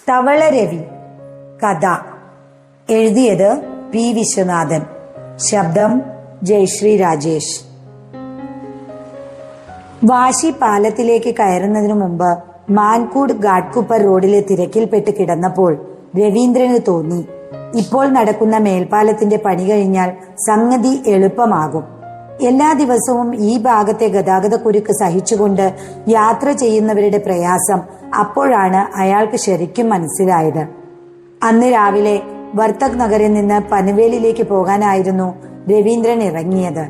തവളരവി. കഥ എഴുതിയത് പി വിശ്വനാഥൻ. ശബ്ദം ജയശ്രീ രാജേഷ്. വാശി പാലത്തിലേക്ക് കയറുന്നതിനു മുമ്പ് മാൻകൂട് ഘാട്കുപ്പർ റോഡിലെ തിരക്കിൽപ്പെട്ട് കിടന്നപ്പോൾ രവീന്ദ്രന് തോന്നി, ഇപ്പോൾ നടക്കുന്ന മേൽപ്പാലത്തിന്റെ പണി കഴിഞ്ഞാൽ സംഗതി എളുപ്പമാകും. എല്ലാ ദിവസവും ഈ ഭാഗത്തെ ഗതാഗതക്കുരുക്ക് സഹിച്ചുകൊണ്ട് യാത്ര ചെയ്യുന്നവരുടെ പ്രയാസം അപ്പോഴാണ് അയാൾക്ക് ശരിക്കും മനസ്സിലായത്. അന്ന് രാവിലെ വർത്തക് നഗറിൽ നിന്ന് പനവേലിലേക്ക് പോകാനായിരുന്നു രവീന്ദ്രൻ ഇറങ്ങിയത്.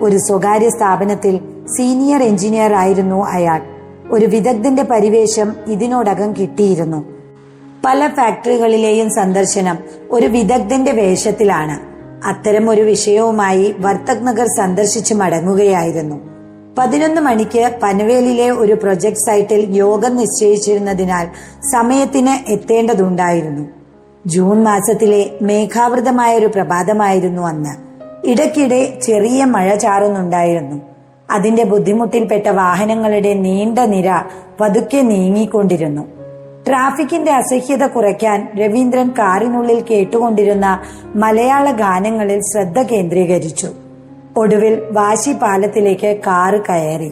ഒരു സ്വകാര്യ സ്ഥാപനത്തിൽ സീനിയർ എഞ്ചിനീയർ ആയിരുന്നു അയാൾ. ഒരു വിദഗ്ധന്റെ പരിവേഷം ഇതിനോടകം കിട്ടിയിരുന്നു. പല ഫാക്ടറികളിലെയും സന്ദർശനം ഒരു വിദഗ്ധന്റെ വേഷത്തിലാണ്. അത്തരം ഒരു വിഷയവുമായി വർത്തക് നഗർ സന്ദർശിച്ച് മടങ്ങുകയായിരുന്നു. 11 മണിക്ക് പനവേലിലെ ഒരു പ്രൊജക്ട് സൈറ്റിൽ യോഗം നിശ്ചയിച്ചിരുന്നതിനാൽ സമയത്തിന് എത്തേണ്ടതുണ്ടായിരുന്നു. ജൂൺ മാസത്തിലെ മേഘാവൃതമായ ഒരു പ്രഭാതമായിരുന്നു അന്ന്. ഇടയ്ക്കിടെ ചെറിയ മഴ ചാറുന്നുണ്ടായിരുന്നു. അതിന്റെ ബുദ്ധിമുട്ടിൽപ്പെട്ട വാഹനങ്ങളുടെ നീണ്ട നിര പതുക്കെ നീങ്ങിക്കൊണ്ടിരുന്നു. ട്രാഫിക്കിന്റെ അസഹ്യത കുറയ്ക്കാൻ രവീന്ദ്രൻ കാറിനുള്ളിൽ കേട്ടുകൊണ്ടിരുന്ന മലയാള ഗാനങ്ങളിൽ ശ്രദ്ധ കേന്ദ്രീകരിച്ചു. ഒടുവിൽ വാശി പാലത്തിലേക്ക് കാറ് കയറി.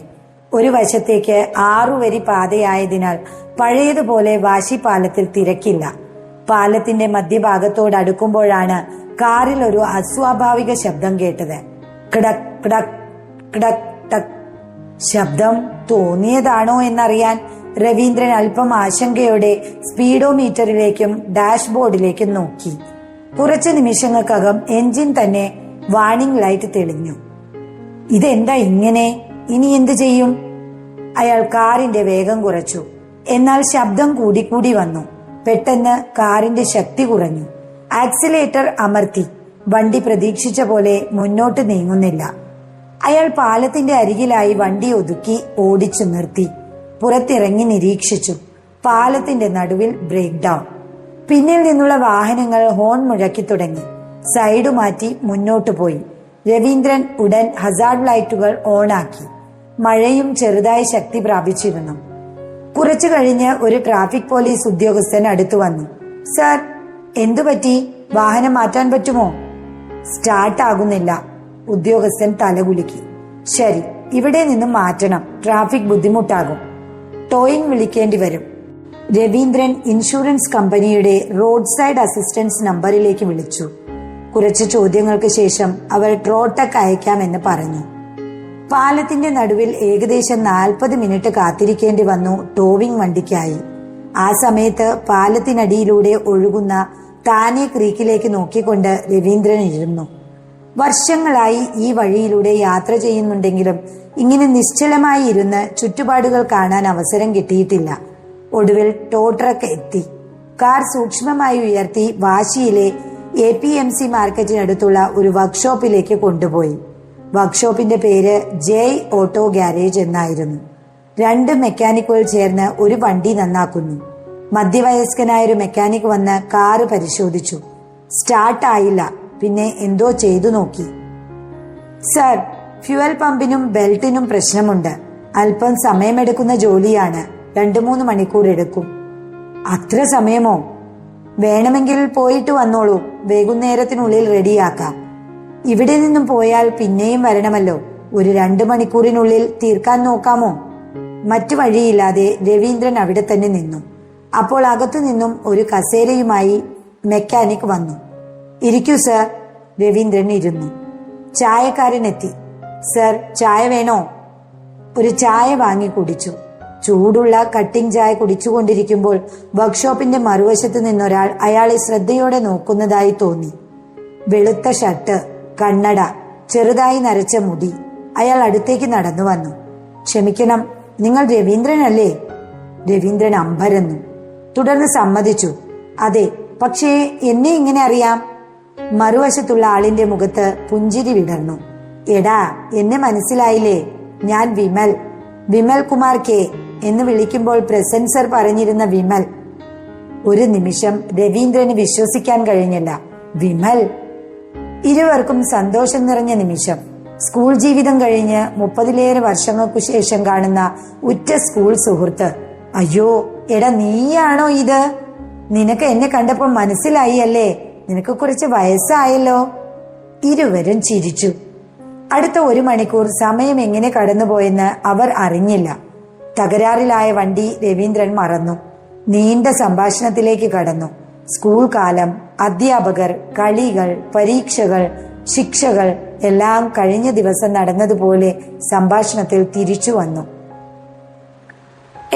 ഒരു വശത്തേക്ക് 6 വരി പാതയായതിനാൽ പഴയതുപോലെ വാശി പാലത്തിൽ തിരക്കില്ല. പാലത്തിന്റെ മധ്യഭാഗത്തോടടുക്കുമ്പോഴാണ് കാറിൽ ഒരു അസ്വാഭാവിക ശബ്ദം കേട്ടത്. കിടക് കിടക് കിടക് ടക്. ശബ്ദം തോന്നിയതാണോ എന്നറിയാൻ രവീന്ദ്രൻ അല്പം ആശങ്കയോടെ സ്പീഡോമീറ്ററിലേക്കും ഡാഷ്ബോർഡിലേക്കും നോക്കി. കുറച്ചു നിമിഷങ്ങൾക്കകം എഞ്ചിൻ തന്നെ വാർണിംഗ് ലൈറ്റ് തെളിഞ്ഞു. ഇതെന്താ ഇങ്ങനെ? ഇനി എന്തു ചെയ്യും? അയാൾ കാറിന്റെ വേഗം കുറച്ചു. എന്നാൽ ശബ്ദം കൂടിക്കൂടി വന്നു. പെട്ടെന്ന് കാറിന്റെ ശക്തി കുറഞ്ഞു. ആക്സിലേറ്റർ അമർത്തി. വണ്ടി പ്രതീക്ഷിച്ച പോലെ മുന്നോട്ട് നീങ്ങുന്നില്ല. അയാൾ പാലത്തിന്റെ അരികിലായി വണ്ടി ഒതുക്കി ഓടിച്ചു നിർത്തി. പുറത്തിറങ്ങി നിരീക്ഷിച്ചു. പാലത്തിന്റെ നടുവിൽ ബ്രേക്ക് ഡൗൺ. പിന്നിൽ നിന്നുള്ള വാഹനങ്ങൾ ഹോൺ മുഴക്കി തുടങ്ങി. സൈഡ് മാറ്റി മുന്നോട്ടു പോയി. രവീന്ദ്രൻ ഉടൻ ഹസാർഡ് ലൈറ്റുകൾ ഓണാക്കി. മഴയും ചെറുതായി ശക്തി പ്രാപിച്ചിരുന്നു. കുറച്ചു കഴിഞ്ഞ് ഒരു ട്രാഫിക് പോലീസ് ഉദ്യോഗസ്ഥൻ അടുത്തു വന്നു. സർ, എന്തുപറ്റി? വാഹനം മാറ്റാൻ പറ്റുമോ? സ്റ്റാർട്ട് ആകുന്നില്ല. ഉദ്യോഗസ്ഥൻ തലകുലുക്കി. ശരി, ഇവിടെ നിന്നും മാറ്റണം. ട്രാഫിക് ബുദ്ധിമുട്ടാകും. ടോയിങ് വിളിക്കേണ്ടി വരും. രവീന്ദ്രൻ ഇൻഷുറൻസ് കമ്പനിയുടെ റോഡ് സൈഡ് അസിസ്റ്റൻസ് നമ്പറിലേക്ക് വിളിച്ചു. കുറച്ച് ചോദ്യങ്ങൾക്ക് ശേഷം അവർ ട്രോട്ടക്ക് അയക്കാമെന്ന് പറഞ്ഞു. പാലത്തിന്റെ നടുവിൽ ഏകദേശം 40 മിനിറ്റ് കാത്തിരിക്കേണ്ടി വന്നു ടോവിംഗ് വണ്ടിക്കായി. ആ സമയത്ത് പാലത്തിനടിയിലൂടെ ഒഴുകുന്ന താനെ ക്രീക്കിലേക്ക് നോക്കിക്കൊണ്ട് രവീന്ദ്രൻ ഇരുന്നു. വർഷങ്ങളായി ഈ വഴിയിലൂടെ യാത്ര ചെയ്യുന്നുണ്ടെങ്കിലും ഇങ്ങനെ നിശ്ചലമായി ഇരുന്ന് ചുറ്റുപാടുകൾ കാണാൻ അവസരം കിട്ടിയിട്ടില്ല. ഒടുവിൽ ടോ ട്രക്ക് എത്തി. കാർ സൂക്ഷ്മമായി ഉയർത്തി വാശിയിലെ APMC മാർക്കറ്റിനടുത്തുള്ള ഒരു വർക്ക്ഷോപ്പിലേക്ക് കൊണ്ടുപോയി. വർക്ക്ഷോപ്പിന്റെ പേര് ജയ് ഓട്ടോ ഗാരേജ് എന്നായിരുന്നു. 2 മെക്കാനിക്കുകൾ ചേർന്ന് ഒരു വണ്ടി നന്നാക്കുന്നു. മധ്യവയസ്കനായ ഒരു മെക്കാനിക് വന്ന് കാറ് പരിശോധിച്ചു. സ്റ്റാർട്ട് ആയില്ല. പിന്നെ എന്തോ ചെയ്തു നോക്കി. സർ, ഫ്യുവൽ പമ്പിനും ബെൽറ്റിനും പ്രശ്നമുണ്ട്. അല്പം സമയമെടുക്കുന്ന ജോലിയാണ്. 2-3 മണിക്കൂർ എടുക്കും. അത്ര സമയമോ? വേണമെങ്കിൽ പോയിട്ട് വന്നോളൂ. വൈകുന്നേരത്തിനുള്ളിൽ റെഡിയാക്കാം. ഇവിടെ നിന്നും പോയാൽ പിന്നെയും വരണമല്ലോ. ഒരു 2 മണിക്കൂറിനുള്ളിൽ തീർക്കാൻ നോക്കാമോ? മറ്റു വഴിയില്ലാതെ രവീന്ദ്രൻ അവിടെ തന്നെ നിന്നു. അപ്പോൾ അകത്തു നിന്നും ഒരു കസേരയുമായി മെക്കാനിക് വന്നു. ഇരിക്കൂ സർ. രവീന്ദ്രൻ ഇരുന്നു. ചായക്കാരൻ എത്തി. സർ, ചായ വേണോ? ഒരു ചായ വാങ്ങി കുടിച്ചു. ചൂടുള്ള കട്ടിംഗ് ചായ കുടിച്ചുകൊണ്ടിരിക്കുമ്പോൾ വർക്ക്ഷോപ്പിന്റെ മറുവശത്ത് നിന്നൊരാൾ അയാളെ ശ്രദ്ധയോടെ നോക്കുന്നതായി തോന്നി. വെളുത്ത ഷർട്ട്, കണ്ണട, ചെറുതായി നരച്ച മുടി. അയാൾ അടുത്തേക്ക് നടന്നു വന്നു. ക്ഷമിക്കണം, നിങ്ങൾ രവീന്ദ്രൻ അല്ലേ? രവീന്ദ്രൻ അമ്പരന്നു. തുടർന്ന് സമ്മതിച്ചു. അതെ, പക്ഷേ എന്നെ ഇങ്ങനെ അറിയാം? മറുവശത്തുള്ള ആളിന്റെ മുഖത്ത് പുഞ്ചിരി വിടർന്നു. എടാ, എന്നെ മനസ്സിലായില്ലേ? ഞാൻ വിമൽ കുമാർ കെ എന്ന് വിളിക്കുമ്പോൾ പ്രസന്റ് സർ പറഞ്ഞിരുന്ന വിമൽ. ഒരു നിമിഷം രവീന്ദ്രന് വിശ്വസിക്കാൻ കഴിഞ്ഞില്ല. വിമൽ? ഇരുവർക്കും സന്തോഷം നിറഞ്ഞ നിമിഷം. സ്കൂൾ ജീവിതം കഴിഞ്ഞ് 30-ലേറെ വർഷങ്ങൾക്കു ശേഷം കാണുന്ന ഉറ്റ സ്കൂൾ സുഹൃത്ത്. അയ്യോ, എടാ നീയാണോ ഇത്? നിനക്ക് എന്നെ കണ്ടപ്പോൾ മനസ്സിലായി അല്ലേ? നിനക്ക് കുറച്ച് വയസ്സായല്ലോ. ഇരുവരും ചിരിച്ചു. അടുത്ത 1 മണിക്കൂർ സമയം എങ്ങനെ കടന്നുപോയെന്ന് അവർ അറിഞ്ഞില്ല. തകരാറിലായ വണ്ടി രവീന്ദ്രൻ മറന്നു. നീണ്ട സംഭാഷണത്തിലേക്ക് കടന്നു. സ്കൂൾ കാലം, അധ്യാപകർ, കളികൾ, പരീക്ഷകൾ, ശിക്ഷകൾ എല്ലാം കഴിഞ്ഞ ദിവസം നടന്നതുപോലെ സംഭാഷണത്തിൽ തിരിച്ചു വന്നു.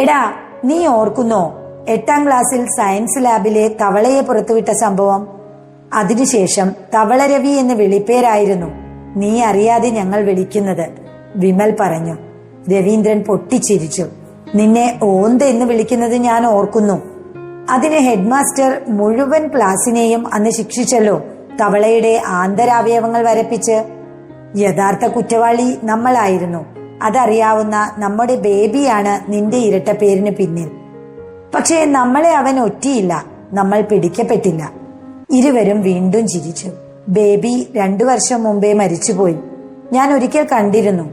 എടാ, നീ ഓർക്കുന്നോ 8ാം ക്ലാസ്സിൽ സയൻസ് ലാബിലെ തവളയെ പുറത്തുവിട്ട സംഭവം? അതിനുശേഷം തവളരവി എന്ന് വിളിപ്പേരായിരുന്നു നീ അറിയാതെ ഞങ്ങൾ വിളിക്കുന്നത്, വിമൽ പറഞ്ഞു. രവീന്ദ്രൻ പൊട്ടിച്ചിരിച്ചു. നിന്നെ ഓന്ത് എന്ന് വിളിക്കുന്നത് ഞാൻ ഓർക്കുന്നു. അതിന് ഹെഡ്മാസ്റ്റർ മുഴുവൻ ക്ലാസ്സിനെയും അന്ന് ശിക്ഷിച്ചല്ലോ, തവളയുടെ ആന്തരാവയവങ്ങൾ വരപ്പിച്ച്. യഥാർത്ഥ കുറ്റവാളി നമ്മളായിരുന്നു. അതറിയാവുന്ന നമ്മുടെ ബേബിയാണ് നിന്റെ ഇരട്ടപ്പേരിന് പിന്നിൽ. പക്ഷേ നമ്മളെ അവൻ ഒറ്റിയില്ല, നമ്മൾ പിടിക്കപ്പെട്ടില്ല. ഇരുവരും വീണ്ടും ചിരിച്ചു. ബേബി 2 വർഷം മുമ്പേ മരിച്ചുപോയി. ഞാൻ ഒരിക്കൽ കണ്ടിരുന്നു.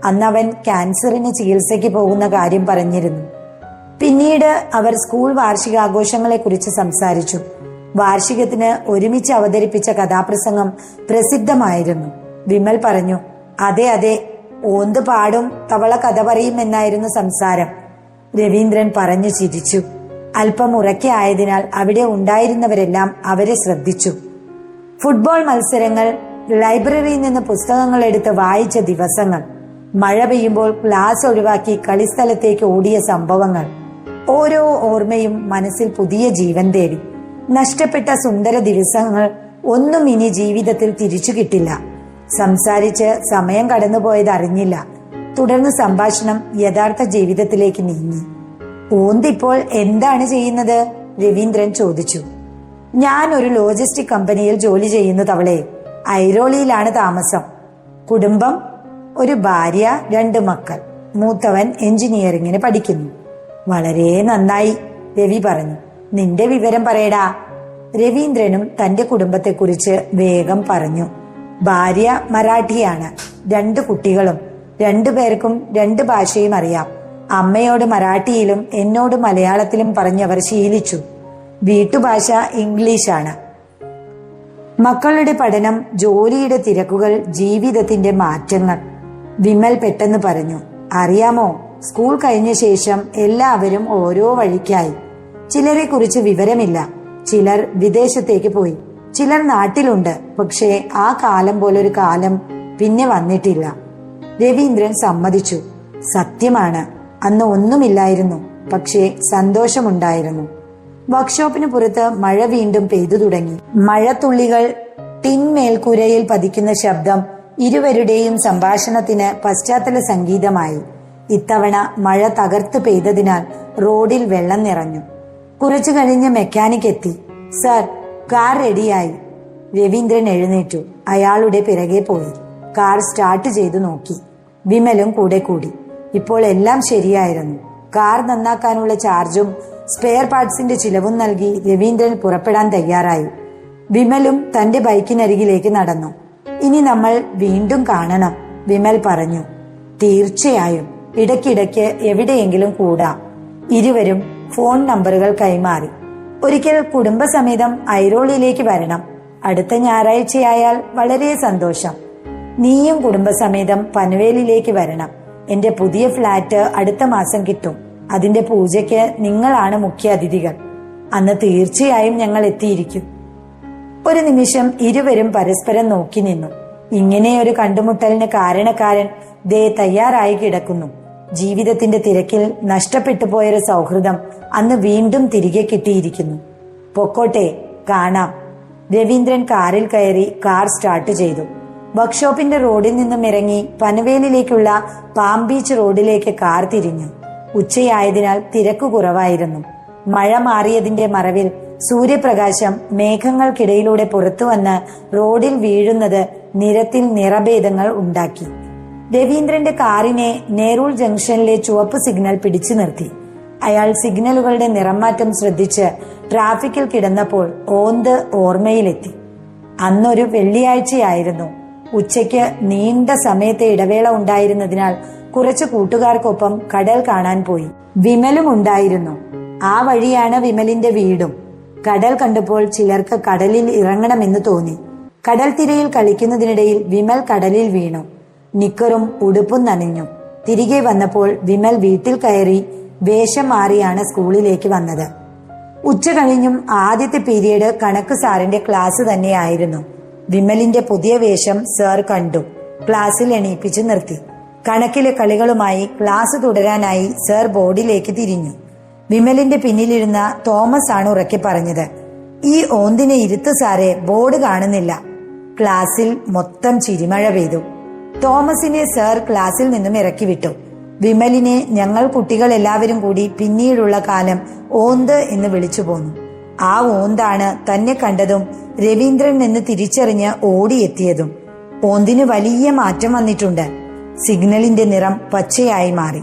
അന്നവൻ ക്യാൻസറിന് ചികിത്സയ്ക്ക് പോകുന്ന കാര്യം പറഞ്ഞിരുന്നു. പിന്നീട് അവർ സ്കൂൾ വാർഷികാഘോഷങ്ങളെ കുറിച്ച് സംസാരിച്ചു. വാർഷികത്തിന് ഒരുമിച്ച് അവതരിപ്പിച്ച കഥാപ്രസംഗം പ്രസിദ്ധമായിരുന്നു. വിമൽ പറഞ്ഞു, അതെ അതെ, ഓന്ത് പാടും തവള കഥ പറയും എന്നായിരുന്നു സംസാരം. രവീന്ദ്രൻ പറഞ്ഞു ചിരിച്ചു. അല്പം ഉറക്കെ ആയതിനാൽ അവിടെ ഉണ്ടായിരുന്നവരെല്ലാം അവരെ ശ്രദ്ധിച്ചു. ഫുട്ബോൾ മത്സരങ്ങൾ, ലൈബ്രറിയിൽ നിന്ന് പുസ്തകങ്ങൾ എടുത്ത് വായിച്ച ദിവസങ്ങൾ, മഴ പെയ്യുമ്പോൾ ക്ലാസ് ഒഴിവാക്കി കളിസ്ഥലത്തേക്ക് ഓടിയ സംഭവങ്ങൾ, ഓരോ ഓർമ്മയും മനസ്സിൽ പുതിയ ജീവൻ തേടി. നഷ്ടപ്പെട്ട സുന്ദര ദിവസങ്ങൾ ഒന്നും ഇനി ജീവിതത്തിൽ തിരിച്ചു കിട്ടില്ല. സംസാരിച്ച് സമയം കടന്നുപോയത് അറിഞ്ഞില്ല. തുടർന്ന് സംഭാഷണം യഥാർത്ഥ ജീവിതത്തിലേക്ക് നീങ്ങി. ഓന്തിപ്പോൾ എന്താണ് ചെയ്യുന്നത്? രവീന്ദ്രൻ ചോദിച്ചു. ഞാൻ ഒരു ലോജിസ്റ്റിക് കമ്പനിയിൽ ജോലി ചെയ്യുന്നു തവളെ. ഐരോളിയിലാണ് താമസം. കുടുംബം, ഒരു ഭാര്യ, 2 മക്കൾ. മൂത്തവൻ എഞ്ചിനീയറിംഗിന് പഠിക്കുന്നു. വളരെ നന്നായി, രവി പറഞ്ഞു. നിന്റെ വിവരം പറയടാ. രവീന്ദ്രനും തന്റെ കുടുംബത്തെക്കുറിച്ച് വേഗം പറഞ്ഞു. ഭാര്യ മറാഠിയാണ്. 2 കുട്ടികളും. 2 പേർക്കും 2 ഭാഷയും അറിയാം. അമ്മയോട് മറാഠിയിലും എന്നോട് മലയാളത്തിലും പറഞ്ഞവർ ശീലിച്ചു. വീട്ടുഭാഷ ഇംഗ്ലീഷാണ്. മക്കളുടെ പഠനം, ജോലിയുടെ തിരക്കുകൾ, ജീവിതത്തിന്റെ മാറ്റങ്ങൾ. വിമൽ പെട്ടെന്ന് പറഞ്ഞു. അറിയാമോ, സ്കൂൾ കഴിഞ്ഞ ശേഷം എല്ലാവരും ഓരോ വഴിക്കായി. ചിലരെ കുറിച്ച് വിവരമില്ല. ചിലർ വിദേശത്തേക്ക് പോയി, ചിലർ നാട്ടിലുണ്ട്. പക്ഷേ ആ കാലം പോലൊരു കാലം പിന്നെ വന്നിട്ടില്ല. രവീന്ദ്രൻ സമ്മതിച്ചു. സത്യമാണ്, അന്ന് ഒന്നുമില്ലായിരുന്നു, പക്ഷേ സന്തോഷമുണ്ടായിരുന്നു. വർക്ക്ഷോപ്പിന് പുറത്ത് മഴ വീണ്ടും പെയ്തു തുടങ്ങി. മഴത്തുള്ളികൾ ടിൻ മേൽക്കൂരയിൽ പതിക്കുന്ന ശബ്ദം ഇരുവരുടെയും സംഭാഷണത്തിന് പശ്ചാത്തല സംഗീതമായി. ഇത്തവണ മഴ തകർത്ത് പെയ്തതിനാൽ റോഡിൽ വെള്ളം നിറഞ്ഞു. കുറച്ചു കഴിഞ്ഞ് മെക്കാനിക് എത്തി. സർ, കാർ റെഡിയായി. രവീന്ദ്രൻ എഴുന്നേറ്റു. അയാളുടെ പിറകെ പോയി. കാർ സ്റ്റാർട്ട് ചെയ്തു നോക്കി. വിമലും കൂടെ കൂടി. ഇപ്പോൾ എല്ലാം ശരിയായിരുന്നു. കാർ നന്നാക്കാനുള്ള ചാർജും സ്പെയർ പാർട്സിന്റെ ചിലവും നൽകി രവീന്ദ്രൻ പുറപ്പെടാൻ തയ്യാറായി. വിമലും തന്റെ ബൈക്കിനരികിലേക്ക് നടന്നു. ഇനി നമ്മൾ വീണ്ടും കാണണം, വിമൽ പറഞ്ഞു. തീർച്ചയായും, ഇടയ്ക്കിടയ്ക്ക് എവിടെയെങ്കിലും കൂടാം. ഇരുവരും ഫോൺ നമ്പറുകൾ കൈമാറി. ഒരിക്കൽ കുടുംബസമേതം ഐരോളിയിലേക്ക് വരണം. അടുത്ത ഞായറാഴ്ചയായാൽ വളരെ സന്തോഷം. നീയും കുടുംബസമേതം പനവേലിലേക്ക് വരണം. എന്റെ പുതിയ ഫ്ലാറ്റ് അടുത്ത മാസം കിട്ടും. അതിന്റെ പൂജയ്ക്ക് നിങ്ങളാണ് മുഖ്യ അതിഥികൾ. അന്ന് തീർച്ചയായും ഞങ്ങൾ എത്തിയിരിക്കും. ഒരു നിമിഷം ഇരുവരും പരസ്പരം നോക്കി നിന്നു. ഇങ്ങനെയൊരു കണ്ടുമുട്ടലിന് കാരണക്കാരൻ ദേ തയ്യാറായി കിടക്കുന്നു. ജീവിതത്തിന്റെ തിരക്കിൽ നഷ്ടപ്പെട്ടു പോയൊരു സൗഹൃദം അന്ന് വീണ്ടും തിരികെ കിട്ടിയിരിക്കുന്നു. പൊക്കോട്ടെ, കാണാം. രവീന്ദ്രൻ കാറിൽ കയറി കാർ സ്റ്റാർട്ട് ചെയ്തു. വർക്ക്ഷോപ്പിന്റെ റോഡിൽ നിന്നും ഇറങ്ങി പനവേലിലേക്കുള്ള പാം ബീച്ച് റോഡിലേക്ക് കാർ തിരിഞ്ഞു. ഉച്ചയായതിനാൽ തിരക്ക് കുറവായിരുന്നു. മഴ മാറിയതിന്റെ മറവിൽ സൂര്യപ്രകാശം മേഘങ്ങൾക്കിടയിലൂടെ പുറത്തുവന്ന് റോഡിൽ വീഴുന്നത് നിരത്തിൽ നിറഭേദങ്ങൾ ഉണ്ടാക്കി. രവീന്ദ്രന്റെ കാറിനെ നെഹ്റൂൾ ജംഗ്ഷനിലെ ചുവപ്പ് സിഗ്നൽ പിടിച്ചു നിർത്തി. അയാൾ സിഗ്നലുകളുടെ നിറമാറ്റം ശ്രദ്ധിച്ച് ട്രാഫിക്കിൽ കിടന്നപ്പോൾ ഓന്ത് ഓർമ്മയിലെത്തി. അന്നൊരു വെള്ളിയാഴ്ചയായിരുന്നു. ഉച്ചയ്ക്ക് നീണ്ട സമയത്തെ ഇടവേള ഉണ്ടായിരുന്നതിനാൽ കുറച്ചു കൂട്ടുകാർക്കൊപ്പം കടൽ കാണാൻ പോയി. വിമലും ഉണ്ടായിരുന്നു. ആ വഴിയാണ് വിമലിന്റെ വീടും. കടൽ കണ്ടപ്പോൾ ചിലർക്ക് കടലിൽ ഇറങ്ങണമെന്ന് തോന്നി. കടൽ തിരയിൽ കളിക്കുന്നതിനിടയിൽ വിമൽ കടലിൽ വീണു. നിക്കറും ഉടുപ്പും നനഞ്ഞു. തിരികെ വന്നപ്പോൾ വിമൽ വീട്ടിൽ കയറി വേഷം മാറിയാണ് സ്കൂളിലേക്ക് വന്നത്. ഉച്ച കഴിഞ്ഞും ആദ്യത്തെ പീരീഡ് കണക്ക് സാറിന്റെ ക്ലാസ് തന്നെയായിരുന്നു. വിമലിന്റെ പുതിയ വേഷം സാർ കണ്ടു. ക്ലാസ്സിൽ എണീപ്പിച്ചു നിർത്തി. കണക്കിലെ കളികളുമായി ക്ലാസ് തുടരാനായി സാർ ബോർഡിലേക്ക് തിരിഞ്ഞു. വിമലിന്റെ പിന്നിലിരുന്ന തോമസ് ആണ് ഉറക്കെ പറഞ്ഞത്, "ഈ ഓന്തിനെ ഇരുത്തു സാറേ, ബോർഡ് കാണുന്നില്ല." ക്ലാസ്സിൽ മൊത്തം ചിരിമഴ പെയ്തു. തോമസിനെ സാർ ക്ലാസ്സിൽ നിന്നും ഇറക്കി വിട്ടു. വിമലിനെ ഞങ്ങൾ കുട്ടികൾ എല്ലാവരും കൂടി പിന്നീടുള്ള കാലം ഓന്ത് എന്ന് വിളിച്ചു പോന്നു. ആ ഓന്താണ് തന്നെ കണ്ടതും രവീന്ദ്രൻ എന്ന് തിരിച്ചറിഞ്ഞ് ഓടിയെത്തിയതും. ഓന്തിന് വലിയ മാറ്റം വന്നിട്ടുണ്ട്. സിഗ്നലിന്റെ നിറം പച്ചയായി മാറി.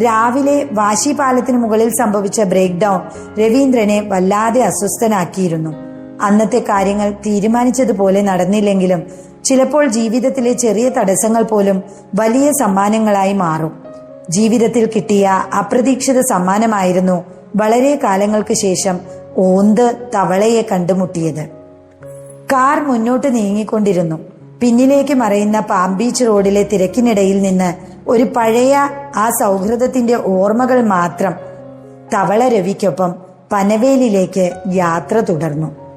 രാവിലെ വാശിപാലത്തിന് മുകളിൽ സംഭവിച്ച ബ്രേക്ക് ഡൌൺ രവീന്ദ്രനെ വല്ലാതെ അസ്വസ്ഥനാക്കിയിരുന്നു. അന്നത്തെ കാര്യങ്ങൾ തീരുമാനിച്ചതുപോലെ നടന്നില്ലെങ്കിലും ചിലപ്പോൾ ജീവിതത്തിലെ ചെറിയ തടസ്സങ്ങൾ പോലും വലിയ സമ്മാനങ്ങളായി മാറും. ജീവിതത്തിൽ കിട്ടിയ അപ്രതീക്ഷിത സമ്മാനമായിരുന്നു വളരെ കാലങ്ങൾക്ക് ശേഷം ഓന്ത് തവളയെ കണ്ടുമുട്ടിയത്. കാർ മുന്നോട്ട് നീങ്ങിക്കൊണ്ടിരുന്നു. പിന്നിലേക്ക് മറയുന്ന പാം ബീച്ച് റോഡിലെ തിരക്കിനിടയിൽ നിന്ന് ഒരു പഴയ ആ സൗഹൃദത്തിന്റെ ഓർമ്മകൾ മാത്രം തവള രവിക്കൊപ്പം പനവേലിലേക്ക് യാത്ര തുടർന്നു.